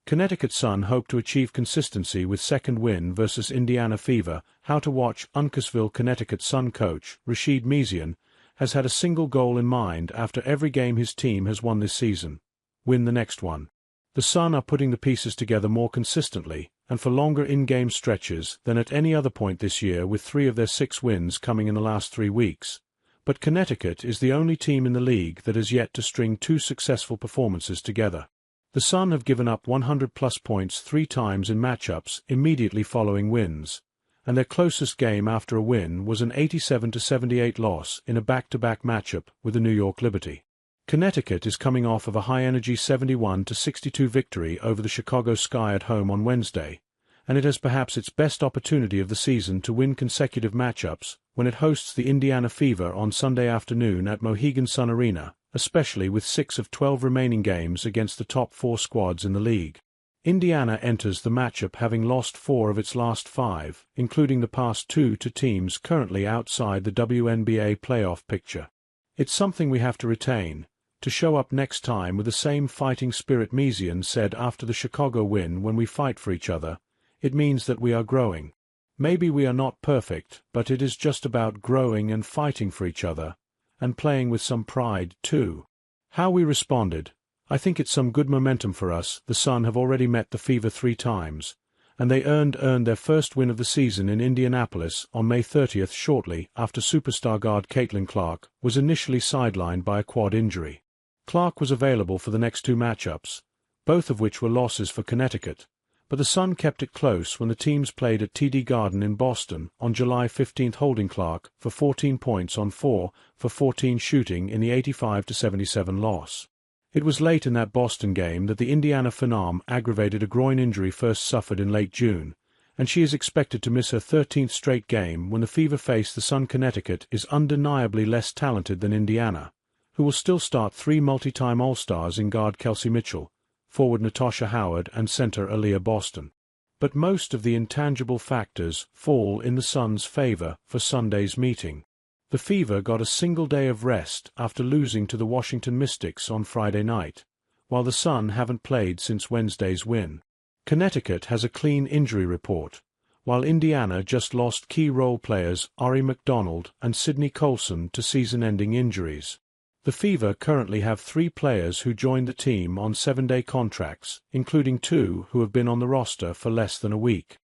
Connecticut Sun hope to achieve consistency with second win versus Indiana Fever. How to watch. Uncasville Connecticut Sun coach, Rashid Mezian, has had a single goal in mind after every game his team has won this season: win the next one. The Sun are putting the pieces together more consistently, and for longer in-game stretches than at any other point this year, with 3 of their 6 wins coming in the last 3 weeks. But Connecticut is the only team in the league that has yet to string 2 successful performances together. The Sun have given up 100-plus points 3 times in matchups immediately following wins, and their closest game after a win was an 87-78 loss in a back-to-back matchup with the New York Liberty. Connecticut is coming off of a high-energy 71-62 victory over the Chicago Sky at home on Wednesday, and it has perhaps its best opportunity of the season to win consecutive matchups when it hosts the Indiana Fever on Sunday afternoon at Mohegan Sun Arena, especially with 6 of 12 remaining games against the top 4 squads in the league. Indiana enters the matchup having lost 4 of its last 5, including the past 2 to teams currently outside the WNBA playoff picture. It's something we have to retain, to show up next time with the same fighting spirit. Mezian said after the Chicago win, when we fight for each other, it means that we are growing. Maybe we are not perfect, but it is just about growing and fighting for each other, and playing with some pride, too. How we responded. I think it's some good momentum for us. The Sun have already met the Fever 3 times, and they earned their first win of the season in Indianapolis on May 30th, shortly after superstar guard Caitlin Clark was initially sidelined by a quad injury. Clark was available for the next 2 matchups, both of which were losses for Connecticut, but the Sun kept it close when the teams played at TD Garden in Boston on July 15th, holding Clark for 14 points on 4 for 14 shooting in the 85-77 loss. It was late in that Boston game that the Indiana Phenom aggravated a groin injury first suffered in late June, and she is expected to miss her 13th straight game when the Fever face the Sun. Connecticut is undeniably less talented than Indiana, who will still start 3 multi-time All-Stars in guard Kelsey Mitchell, forward Natasha Howard and center Aaliyah Boston. But most of the intangible factors fall in the Sun's favor for Sunday's meeting. The Fever got a single day of rest after losing to the Washington Mystics on Friday night, while the Sun haven't played since Wednesday's win. Connecticut has a clean injury report, while Indiana just lost key role players Ari McDonald and Sidney Colson to season-ending injuries. The Fever currently have 3 players who joined the team on 7-day contracts, including 2 who have been on the roster for less than a week.